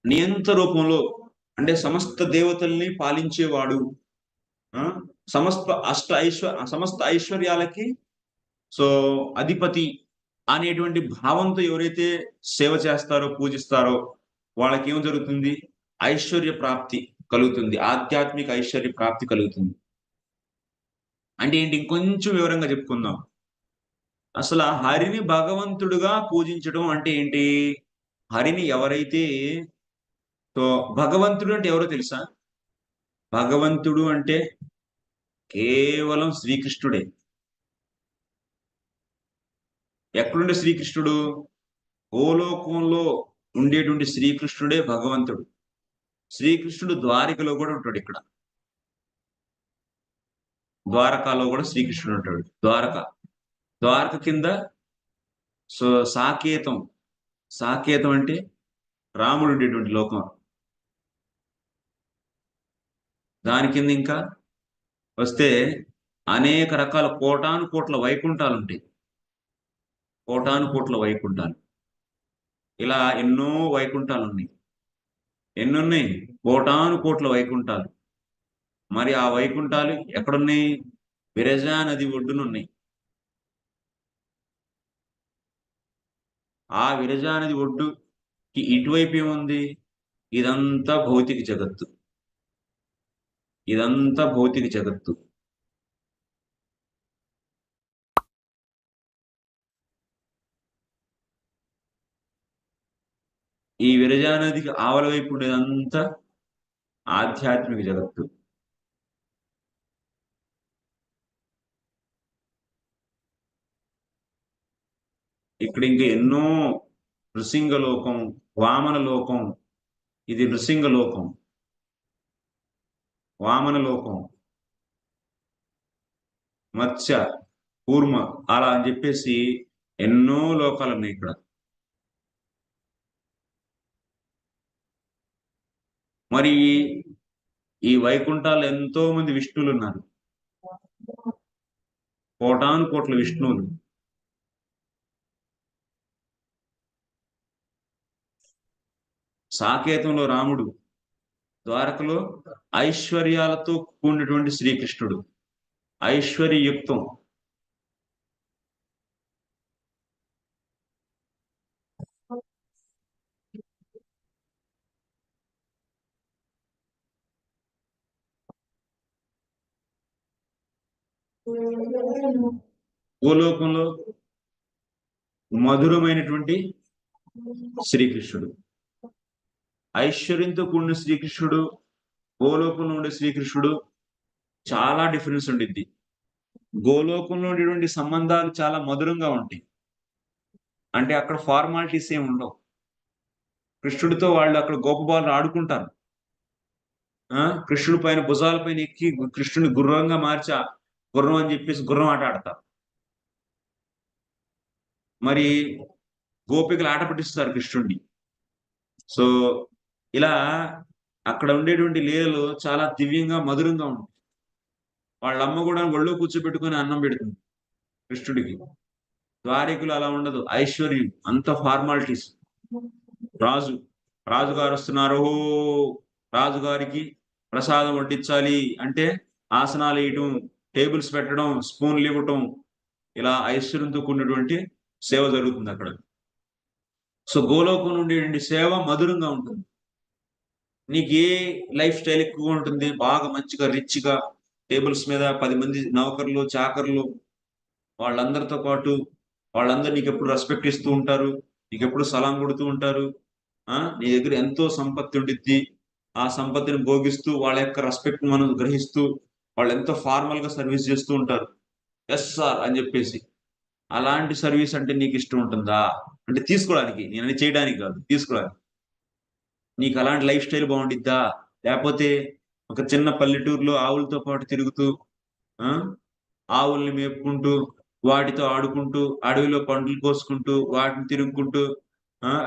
నియంత రూపంలో, అంటే సమస్త దేవతల్ని పాలించేవాడు, ఆ సమస్త ఐశ్వర్యాలకి సో అధిపతి అనేటువంటి భావంతో ఎవరైతే సేవ చేస్తారో, పూజిస్తారో వాళ్ళకి ఏం జరుగుతుంది? ఐశ్వర్య ప్రాప్తి కలుగుతుంది. ఆధ్యాత్మిక ఐశ్వర్య ప్రాప్తి కలుగుతుంది. అంటే ఏంటి? ఇంకొంచెం వివరంగా చెప్పుకుందాం. అసల హరిని భగవంతుడుగా పూజించడం అంటే ఏంటి? హరిని ఎవరైతే సో భగవంతుడు అంటే ఎవరో తెలుసా? భగవంతుడు అంటే కేవలం శ్రీకృష్ణుడే. ఎక్కడుండే శ్రీకృష్ణుడు? గోలోకంలో ఉండేటువంటి శ్రీకృష్ణుడే భగవంతుడు. శ్రీకృష్ణుడు ద్వారికలో కూడా ఉంటాడు ఇక్కడ. ద్వారకాలో కూడా శ్రీకృష్ణుడు ఉంటాడు. ద్వారక కింద సో సాకేతం. సాకేతం అంటే రాముడు ఉండేటువంటి లోకం. దాని కింద ఇంకా వస్తే అనేక రకాల కోటానుకోట్ల వైకుంఠాలుంటాయి. కోటానుకోట్ల వైకుంఠాలు. ఇలా ఎన్నో వైకుంఠాలున్నాయి. ఎన్నున్నాయి? కోటానుకోట్ల వైకుంఠాలు. మరి ఆ వైకుంఠాలు ఎక్కడున్నాయి? విరజా నది ఒడ్డునున్నాయి. ఆ విరజా నది ఒడ్డుకి ఇటువైపు ఏముంది? ఇదంతా భౌతిక జగత్తు. ఇదంతా భౌతిక జగత్తు. ఈ విరజా నదికి ఆవల వైపు ఉండేదంతా ఆధ్యాత్మిక జగత్తు. ఇక్కడ ఇంకా ఎన్నో నృసింగలోకం, వామన లోకం. ఇది నృసింగలోకం, వామన లోకం, మత్స్య, కూర్మ అలా అని చెప్పేసి ఎన్నో లోకాలు ఉన్నాయి ఇక్కడ. మరి ఈ వైకుంఠాలు ఎంతో మంది విష్ణువులు ఉన్నారు. కోటాను కోట్ల విష్ణువులు. సాకేతంలో రాముడు, ద్వారకలో ఐశ్వర్యాలతో కూడినటువంటి శ్రీకృష్ణుడు. ఐశ్వర్యయుక్తం. గోలోకంలో మధురమైనటువంటి శ్రీకృష్ణుడు. ఐశ్వర్యంతో కూడిన శ్రీకృష్ణుడు, గోలోకంలో ఉండే శ్రీకృష్ణుడు చాలా డిఫరెన్స్ ఉండిద్ది. గోలోకంలో ఉండేటువంటి సంబంధాలు చాలా మధురంగా ఉంటాయి. అంటే అక్కడ ఫార్మాలిటీస్ ఏమి ఉండవు. కృష్ణుడితో వాళ్ళు అక్కడ గోపబాలురు ఆడుకుంటారు. కృష్ణుడి పైన భుజాల పైన ఎక్కి కృష్ణుని గుర్రంగా మార్చి గుర్రం అని చెప్పేసి గుర్రం ఆట ఆడతారు. మరి గోపికలు ఆట పట్టిస్తారు కృష్ణుడిని. సో ఇలా అక్కడ ఉండేటువంటి లీలలు చాలా దివ్యంగా, మధురంగా ఉంటాయి. వాళ్ళ అమ్మ కూడా ఒళ్ళో కూర్చోబెట్టుకుని అన్నం పెడుతుంది కృష్ణుడికి. ద్వారికలు అలా ఉండదు. ఐశ్వర్యం, అంత ఫార్మాలిటీస్. రాజుగారు వస్తున్నారు, రాజుగారికి ప్రసాదం వడ్డించాలి అంటే ఆసనాలు వేయటం, టేబుల్స్ పెట్టడం, స్పూన్లు ఇవ్వటం, ఇలా ఐశ్వర్యంతో కూడినటువంటి సేవ జరుగుతుంది అక్కడ. సో గోలోకం నుండి సేవ మధురంగా ఉంటుంది. నీకు ఏ లైఫ్ స్టైల్ ఎక్కువగా ఉంటుంది? బాగా మంచిగా రిచ్ గా టేబుల్స్ మీద 10 మంది నౌకర్లు, చాకర్లు, వాళ్ళందరితో పాటు వాళ్ళందరూ నీకు ఎప్పుడు రెస్పెక్ట్ ఇస్తూ ఉంటారు, నీకు ఎప్పుడు సలాం కొడుతూ ఉంటారు. నీ దగ్గర ఎంతో సంపత్తి ఉండిద్ది. ఆ సంపత్తిని భోగిస్తూ వాళ్ళ యొక్క రెస్పెక్ట్ మనం గ్రహిస్తూ వాళ్ళు ఎంతో ఫార్మల్ గా సర్వీస్ చేస్తూ ఉంటారు. ఎస్ సార్ అని చెప్పేసి. అలాంటి సర్వీస్ అంటే నీకు ఇష్టం ఉంటుందా? అంటే తీసుకోవడానికి, నేను చేయడానికి కాదు, తీసుకోవడానికి. నీకు అలాంటి లైఫ్ స్టైల్ బాగుండిద్దా? లేకపోతే ఒక చిన్న పల్లెటూరులో ఆవులతో పాటు తిరుగుతూ, ఆవుల్ని మేపుకుంటూ, వాటితో ఆడుకుంటూ, అడవిలో పండ్లు కోసుకుంటూ, వాటిని తిరుగుకుంటూ,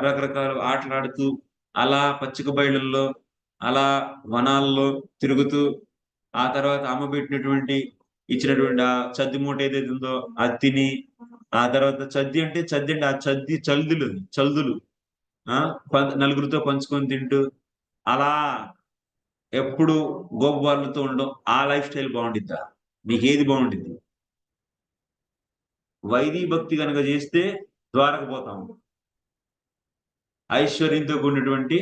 రకరకాల ఆటలాడుతూ, అలా పచ్చిక బయళ్ళల్లో, అలా వనాల్లో తిరుగుతూ, ఆ తర్వాత అమ్మ పెట్టినటువంటి ఇచ్చినటువంటి ఆ చద్ది మూట ఏదైతే ఉందో అది తిని, ఆ తర్వాత చద్ది అంటే ఆ చల్దులు. నలుగురితో పంచుకొని తింటూ అలా ఎప్పుడు గోపుబారులతో ఉండడం, ఆ లైఫ్ స్టైల్ బాగుండిద్దా? మీకు ఏది బాగుండిద్ది? వైదీ భక్తి కనుక చేస్తే ద్వారకు పోతాము, ఐశ్వర్యంతో కూడినటువంటి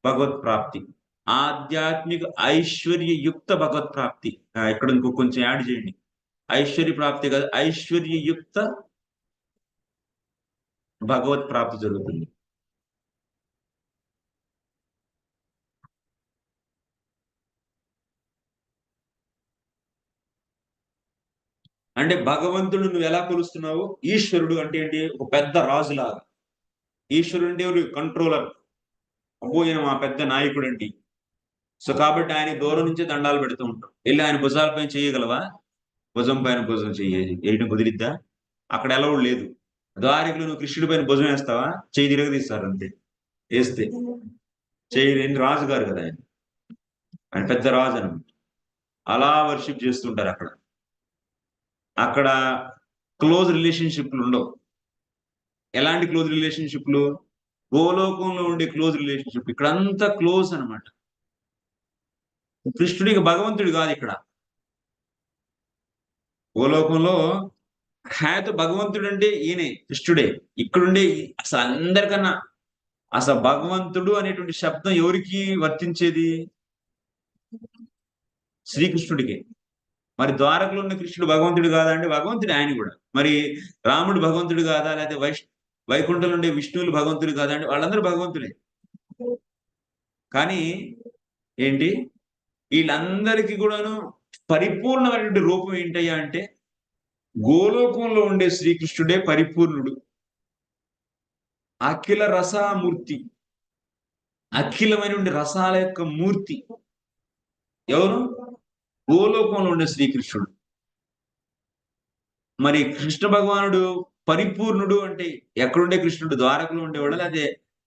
భగవత్ ప్రాప్తి, ఆధ్యాత్మిక ఐశ్వర్యయుక్త భగవత్ ప్రాప్తి. ఇక్కడ ఇంకో కొంచెం యాడ్ చేయండి, ఐశ్వర్య ప్రాప్తి కాదు, ఐశ్వర్యయుక్త భగవత్ ప్రాప్తి జరుగుతుంది. అంటే భగవంతుడు నువ్వు ఎలా కొలుస్తున్నావు? ఈశ్వరుడు అంటే ఏంటి? ఒక పెద్ద రాజులాగా. ఈశ్వరుడు అంటే ఎవరు? కంట్రోలర్. అబ్బో ఈయన మా పెద్ద నాయకుడు అండి. సో కాబట్టి ఆయన దూరం నుంచే దండాలు పెడుతూ ఉంటాం. వెళ్ళి ఆయన భుజాలపైన చేయగలవా? భుజం పైన భుజం వేయడం కుదిరిద్దా? అక్కడ ఎలవుడు లేదు. ద్వారికలు నువ్వు కృష్ణుడి పైన భుజం వేస్తావా? చెయ్యి తిరగదీస్తారు అంతే. వేస్తే చెయ్యి రాజు గారు కదా ఆయన, ఆయన పెద్ద రాజు అని అలా వర్షిప్ చేస్తుంటారు అక్కడ. అక్కడ క్లోజ్ రిలేషన్షిప్లు ఉండవు. ఎలాంటి క్లోజ్ రిలేషన్షిప్లు? గోలోకంలో ఉండే క్లోజ్ రిలేషన్షిప్ ఇక్కడ అంతా క్లోజ్ అనమాట. కృష్ణుడికి భగవంతుడు కాదు ఇక్కడ. గోలోకంలో భగవంతుడు అంటే ఈయనే, కృష్ణుడే. ఇక్కడుండే అసలు అందరికన్నా అసలు భగవంతుడు అనేటువంటి శబ్దం ఎవరికి వర్తించేది? శ్రీకృష్ణుడికి. మరి ద్వారకలో ఉన్న కృష్ణుడు భగవంతుడు కాదా అంటే భగవంతుడు ఆయన కూడా. మరి రాముడు భగవంతుడు కాదా? లేకపోతే వైకుంఠంలో ఉండే విష్ణువులు భగవంతుడు కాదా అంటే వాళ్ళందరూ భగవంతులే. కానీ ఏంటి, వీళ్ళందరికీ కూడాను పరిపూర్ణమైనటువంటి రూపం ఏంటయ్యా అంటే గోలోకంలో ఉండే శ్రీకృష్ణుడే పరిపూర్ణుడు, అఖిల రసామూర్తి, అఖిలమైనటువంటి రసాల యొక్క మూర్తి ఎవరు? గోలోకంలో ఉండే శ్రీకృష్ణుడు. మరి కృష్ణ భగవానుడు పరిపూర్ణుడు అంటే ఎక్కడుండే కృష్ణుడు? ద్వారకలో ఉండేవాళ్ళ, లేకపోతే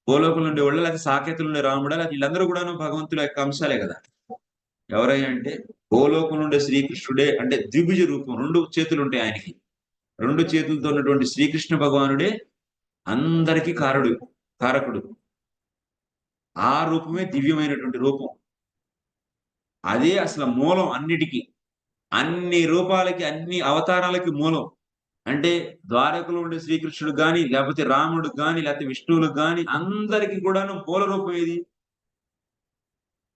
గోలోకంలో ఉండేవాళ్ళ, లేకపోతే సాకేతులు ఉండే రాముడా, లేకపోతే వీళ్ళందరూ కూడాను భగవంతుల యొక్క అంశాలే కదా. ఎవరయ్యా అంటే గోలోకంలో ఉండే శ్రీకృష్ణుడే. అంటే ద్విభుజ రూపం, రెండు చేతులు ఉంటాయి ఆయనకి. రెండు చేతులతో ఉన్నటువంటి శ్రీకృష్ణ భగవానుడే అందరికీ కారకుడు. ఆ రూపమే దివ్యమైనటువంటి రూపం. అదే అసలు మూలం అన్నిటికీ, అన్ని రూపాలకి, అన్ని అవతారాలకి మూలం. అంటే ద్వారకలో ఉండే శ్రీకృష్ణుడు గాని, లేకపోతే రాముడు గాని, లేకపోతే విష్ణువులు గాని అందరికి కూడాను మూల రూపం ఏది?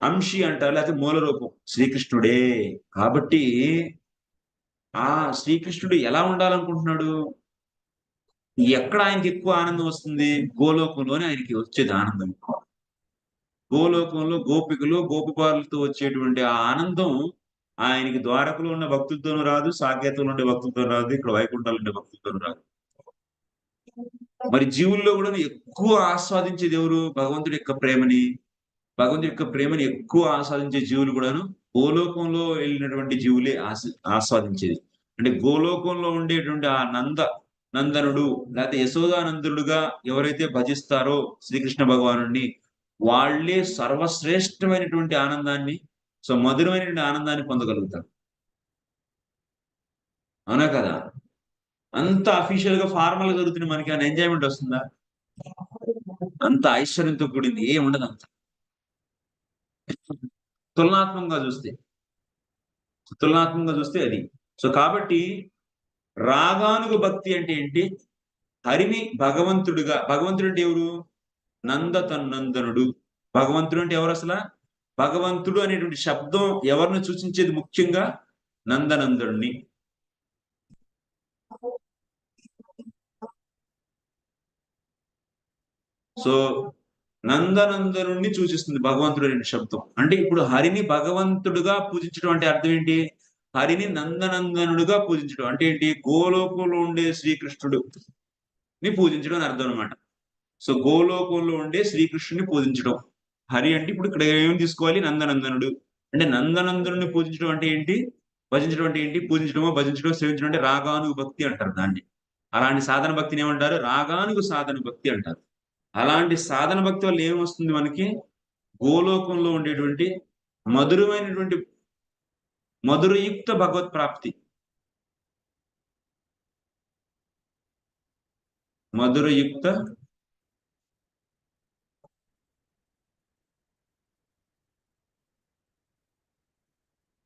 అంశి అంటారు, లేకపోతే మూల రూపం శ్రీకృష్ణుడే. కాబట్టి ఆ శ్రీకృష్ణుడు ఎలా ఉండాలనుకుంటున్నాడు? ఎక్కడ ఆయనకి ఎక్కువ ఆనందం వస్తుంది? గోలోకంలోనే ఆయనకి వచ్చేది ఆనందం. గోలోకంలో గోపికలు గోపబాలులతో వచ్చేటువంటి ఆ ఆనందం ఆయనకి ద్వారకలో ఉన్న భక్తులతోనూ రాదు, సాకేతంలో ఉండే భక్తులతో రాదు, ఇక్కడ వైకుంఠాలు ఉండే భక్తులతోనూ రాదు. మరి జీవుల్లో కూడా ఎక్కువ ఆస్వాదించేది ఎవరు? భగవంతుడి యొక్క ప్రేమని. భగవంతుడి యొక్క ప్రేమని ఎక్కువ ఆస్వాదించే జీవులు కూడాను గోలోకంలో వెళ్ళినటువంటి జీవులే ఆస్వాదించేది. అంటే గోలోకంలో ఉండేటువంటి ఆ నందనుడు లేకపోతే యశోదానందుడుగా ఎవరైతే భజిస్తారో శ్రీకృష్ణ భగవానుడిని, వాళ్ళే సర్వశ్రేష్టమైనటువంటి ఆనందాన్ని, సో మధురమైనటువంటి ఆనందాన్ని పొందగలుగుతారు. అవునా కదా? అంత అఫీషియల్ గా ఫార్మల్ గా జరుగుతుంది, మనకి ఏమైనా ఎంజాయ్మెంట్ వస్తుందా? అంత ఐశ్వర్యంతో కూడింది ఏం ఉండదు. అంత తులనాత్మకంగా చూస్తే అది. సో కాబట్టి రాగానుగ భక్తి అంటే ఏంటి? హరిని భగవంతుడు అంటే ఎవరు? నందతన్నందనుడు. భగవంతుడు అంటే ఎవరు అసలు? భగవంతుడు అనేటువంటి శబ్దం ఎవరిని సూచించేది? ముఖ్యంగా నందనందుడిని. సో నందనందనుడిని సూచిస్తుంది భగవంతుడు అనే శబ్దం. అంటే ఇప్పుడు హరిని భగవంతుడుగా పూజించడం అంటే అర్థం ఏంటి? హరిని నందనందనుడుగా పూజించడం అంటే ఏంటి? గోలోకంలో ఉండే శ్రీకృష్ణుడుని పూజించడం అని అర్థం అనమాట. సో గోలోకంలో ఉండే శ్రీకృష్ణుని పూజించడం. హరి అంటే ఇప్పుడు ఇక్కడ ఏం తీసుకోవాలి? నందనందనుడు. అంటే నందనందనుని పూజించడం అంటే ఏంటి? భజించడం అంటే ఏంటి? పూజించడమో, భజించడం, సేవించడం అంటే రాగానుగు భక్తి అంటారు దాన్ని. అలాంటి సాధన భక్తిని ఏమంటారు? రాగానుగు సాధన భక్తి అంటారు. అలాంటి సాధన భక్తి వల్ల ఏమొస్తుంది మనకి? గోలోకంలో ఉండేటువంటి మధురమైనటువంటి మధురయుక్త భగవత్ ప్రాప్తి. మధురయుక్త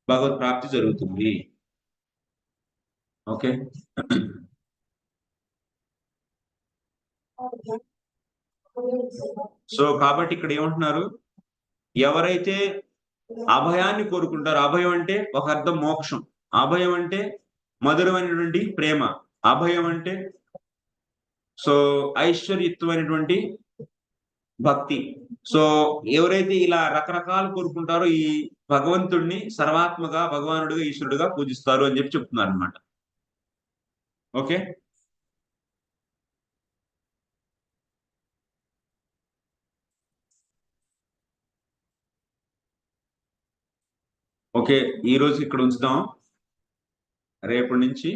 భగవత్ ప్రాప్తి జరుగుతుంది. ఓకే. సో కాబట్టి ఇక్కడ ఏమంటున్నారు, ఎవరైతే అభయాన్ని కోరుకుంటారో, అభయం అంటే ఒక అర్థం మోక్షం, అభయం అంటే మధురమైనటువంటి ప్రేమ, అభయం అంటే సో ఐశ్వర్యత్వమైనటువంటి భక్తి. సో ఎవరైతే ఇలా రకరకాలు కోరుకుంటారో ఈ భగవంతుడిని సర్వాత్మగా భగవానుడిగా ఈశ్వరుడుగా పూజిస్తారు అని చెప్పి చెప్తున్నారు అనమాట. ఓకే. ఓకే, ఈ రోజు ఇక్కడ ఉంచుదాం. రేపటి నుంచి